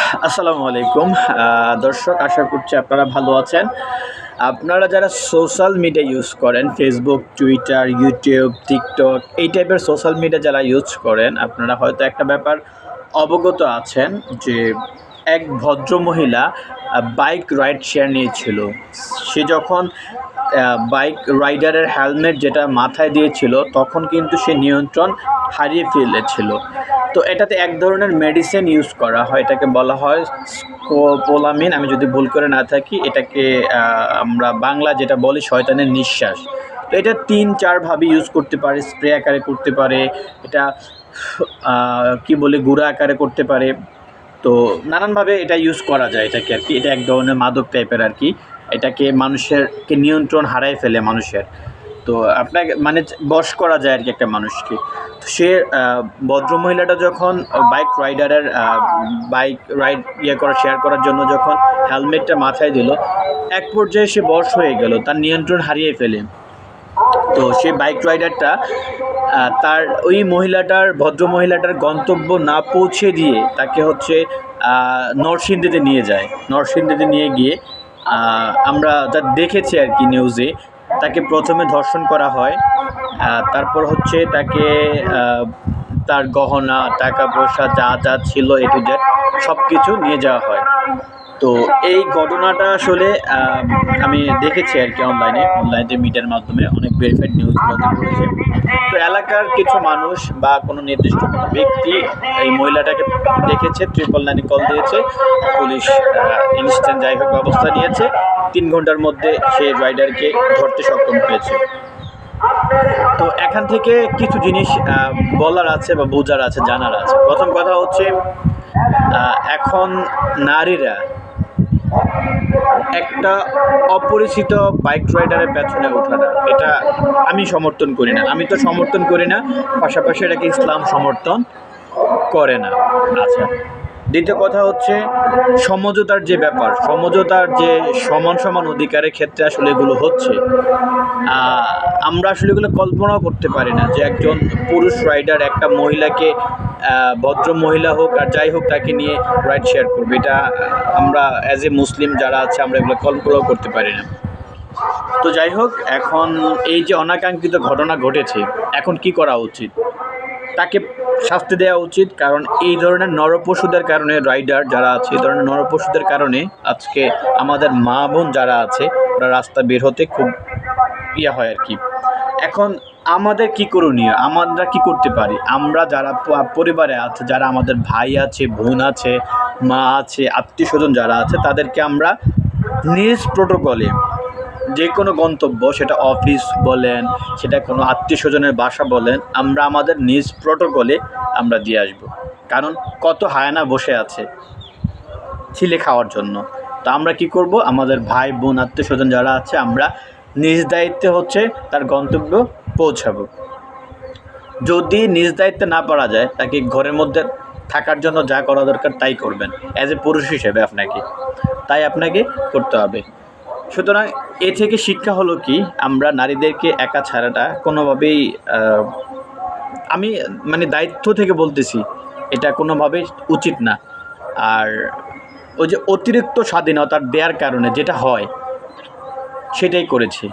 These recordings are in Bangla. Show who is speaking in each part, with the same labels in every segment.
Speaker 1: আসসালামু আলাইকুম দর্শক, আশা করছি আপনারা ভালো আছেন। আপনারা যারা সোশ্যাল মিডিয়া ইউজ করেন, ফেসবুক, টুইটার, ইউটিউব, টিকটক এই টাইপের সোশ্যাল মিডিয়া যারা ইউজ করেন, আপনারা হয়তো একটা ব্যাপার অবগত আছেন যে এক ভদ্র মহিলা বাইক রাইড শেয়ার নিয়েছিল। সে যখন বাইক রাইডারের হেলমেট যেটা মাথায় দিয়েছিল, তখন কিন্তু সে নিয়ন্ত্রণ হারিয়ে ফেলেছিল। তো এটাতে এক ধরনের মেডিসিন ইউজ করা হয়, এটাকে বলা হয় স্কোপোলামিন, আমি যদি ভুল করে না থাকি। এটাকে আমরা বাংলা যেটা বলি শয়তানের নিঃশ্বাস। তো এটা ৩-৪ ভাবে ইউজ করতে পারে। স্প্রে আকারে করতে পারে, এটা কি বলে গুঁড়া আকারে করতে পারে। তো নানানভাবে এটা ইউজ করা যায় এটাকে আর কি। এটা এক ধরনের মাদক টাইপের আর কি। এটাকে মানুষেরকে নিয়ন্ত্রণ হারায় ফেলে মানুষের। তো আপনাকে মানে বশ করা যায় আর কি একটা মানুষকে। তো সে ভদ্রমহিলাটা যখন বাইক রাইডারের বাইক রাইড শেয়ার করার জন্য যখন হেলমেটটা মাথায় দিল, এক পর্যায়ে সে বশ হয়ে গেল, তার নিয়ন্ত্রণ হারিয়ে ফেলে। তো সে বাইক রাইডারটা তার ওই ভদ্র মহিলাটার গন্তব্য না পৌঁছে দিয়ে তাকে হচ্ছে নরসিংদীতে নিয়ে যায়। নরসিংদীতে নিয়ে গিয়ে আমরা যা দেখেছি আর কি নিউজে, তাকে প্রথমে ধর্ষণ করা হয়। তারপর হচ্ছে তাকে তার গহনা, টাকা পয়সা যা যা ছিল এ টু জেড সব কিছু নিয়ে যাওয়া হয়। তো এই ঘটনাটা আসলে আমি দেখেছি আর কি অনলাইনে মিডিয়ার মাধ্যমে অনেক ভেরিফাইড নিউজগুলোতে পড়েছে। তো এলাকার কিছু মানুষ বা কোনো নির্দিষ্ট কোনো ব্যক্তি এই মহিলাটাকে দেখেছে, 999 কল দিয়েছে, পুলিশ ইনস্ট্যান্ট যাই হোক ব্যবস্থা নিয়েছে। 3 ঘন্টার মধ্যে সে রাইডারকে ধরতে সক্ষম হয়েছে। তো এখান থেকে কিছু জিনিস বলার আছে বা বোঝার আছে, জানার আছে। প্রথম কথা হচ্ছে, এখন নারীরা একটা অপরিচিত বাইক রাইডারের পেছনে ওঠাটা, এটা আমি সমর্থন করি না। আমি তো সমর্থন করি না, পাশাপাশি এটাকে ইসলাম সমর্থন করে না। আচ্ছা, দ্বিতীয় কথা হচ্ছে সমঝোতার যে ব্যাপার, সমঝোতার যে সমান অধিকারের ক্ষেত্রে আসলে এগুলো হচ্ছে। আমরা আসলে এগুলো কল্পনাও করতে পারি না যে একজন পুরুষ রাইডার একটা মহিলাকে, ভদ্র মহিলা হোক আর যাই হোক, তাকে নিয়ে রাইড শেয়ার করবে। এটা আমরা অ্যাজ এ মুসলিম যারা আছে, আমরা এগুলো কল্পনাও করতে পারি না। তো যাই হোক, এখন এই যে অনাকাঙ্ক্ষিত ঘটনা ঘটেছে, এখন কি করা উচিত? তাকে শাস্তি দেওয়া উচিত। কারণ এই ধরনের নরপশুদের কারণে, রাইডার যারা আছে, এই ধরনের নরপশুদের কারণে আজকে আমাদের মা বোন যারা আছে, ওরা রাস্তা বের হতে খুব হয় আর কি। এখন আমাদের কি করণীয়, আমরা কি করতে পারি? আমরা যারা পরিবারে আছে, যারা আমাদের ভাই আছে, বোন আছে, মা আছে, আত্মীয় স্বজন যারা আছে, তাদেরকে আমরা নিজ প্রোটোকলে যে কোনো গন্তব্য, সেটা অফিস বলেন, সেটা কোনো আত্মীয় স্বজনের বাসা বলেন, আমরা আমাদের নিজ প্রোটোকলে আমরা দিয়ে আসব। কারণ কত হায়ানা বসে আছে ছিলে খাওয়ার জন্য। তো আমরা কি করব? আমাদের ভাই বোন আত্মীয় স্বজন যারা আছে, আমরা নিজ দায়িত্বে হচ্ছে তার গন্তব্য পৌঁছাবো। যদি নিজ দায়িত্বে না পারা যায়, তাকে ঘরের মধ্যে থাকার জন্য যা করা দরকার তাই করবেন, অ্যাজ এ পুরুষ হিসেবে আপনাকে করতে হবে। সুতরাং এ থেকে শিক্ষা হলো কি, আমরা নারীদেরকে একা ছাড়াটা কোনোভাবেই, আমি মানে দায়িত্ব থেকে বলতেছি, এটা কোনোভাবেই উচিত না। আর ওই যে অতিরিক্ত স্বাধীনতা দেওয়ার কারণে যেটা হয়, সেটাই করেছে।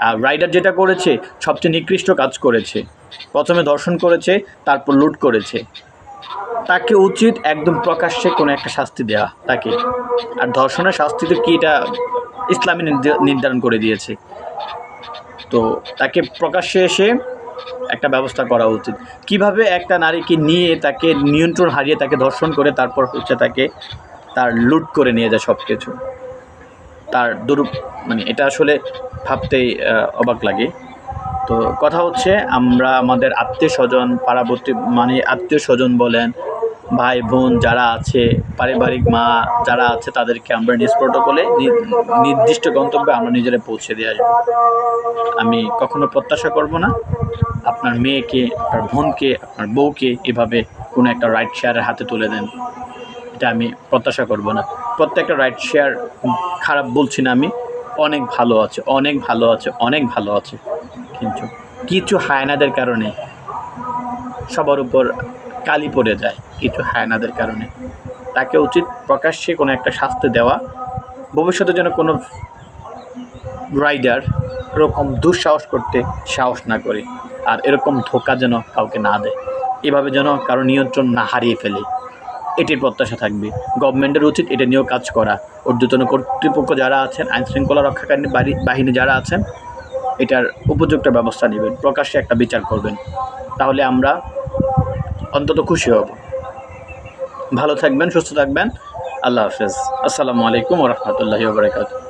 Speaker 1: আর রাইডার যেটা করেছে, সবচেয়ে নিকৃষ্ট কাজ করেছে। প্রথমে ধর্ষণ করেছে, তারপর লুট করেছে। তাকে উচিত একদম প্রকাশ্যে কোনো একটা শাস্তি দেওয়া তাকে। আর ধর্ষণের শাস্তি তো কি, এটা ইসলামী নির্ধারণ করে দিয়েছে। তো তাকে প্রকাশ্যে এসে একটা ব্যবস্থা করা উচিত। কিভাবে একটা নারীকে নিয়ে তাকে নিয়ন্ত্রণ হারিয়ে তাকে ধর্ষণ করে তারপর হচ্ছে তাকে তার লুট করে নিয়ে যায় সব কিছু, তার মানে এটা আসলে ভাবতেই অবাক লাগে। তো কথা হচ্ছে, আমরা আমাদের আত্মীয় স্বজন, পাড়াবর্তী মানে আত্মীয় স্বজন বলেন, ভাই বোন যারা আছে, পারিবারিক মা যারা আছে, তাদেরকে আমরা নিজ প্রোটোকলে নির্দিষ্ট গন্তব্যে আমরা নিজেরা পৌঁছে দিয়ে আসবো। আমি কখনো প্রত্যাশা করব না আপনার মেয়েকে, আপনার বোনকে, আপনার বউকে এভাবে কোনো একটা রাইড শেয়ারের হাতে তুলে দেন। এটা আমি প্রত্যাশা করব না। প্রত্যেকটা রাইড শেয়ার খারাপ বলছি না আমি, অনেক ভালো আছে, অনেক ভালো আছে, অনেক ভালো আছে। কিন্তু কিছু হায়নাদের কারণে সবার উপর কালি পড়ে যায়, কিছু হায়নাদের কারণে। তাকে উচিত প্রকাশ্যে কোনো একটা শাস্তি দেওয়া, ভবিষ্যতে যেন কোনো রাইডার এরকম দুঃসাহস করতে সাহস না করে, আর এরকম ধোকা যেন কাউকে না দেয়, এভাবে যেন কারো নিয়ন্ত্রণ না হারিয়ে ফেলে, এটির প্রত্যাশা থাকবে। গভর্নমেন্টের উচিত এটা নিয়েও কাজ করা। ঊর্ধ্বতন কর্তৃপক্ষ যারা আছেন, আইনশৃঙ্খলা রক্ষাকারী বাহিনী যারা আছেন, এটার উপযুক্ত ব্যবস্থা নেবেন, প্রকাশ্যে একটা বিচার করবেন, তাহলে আমরা অন্তত খুশি হব। ভালো থাকবেন, সুস্থ থাকবেন। আল্লাহ হাফেজ। আসসালামু আলাইকুম ওয়া রাহমাতুল্লাহি ওয়া বারাকাতুহু।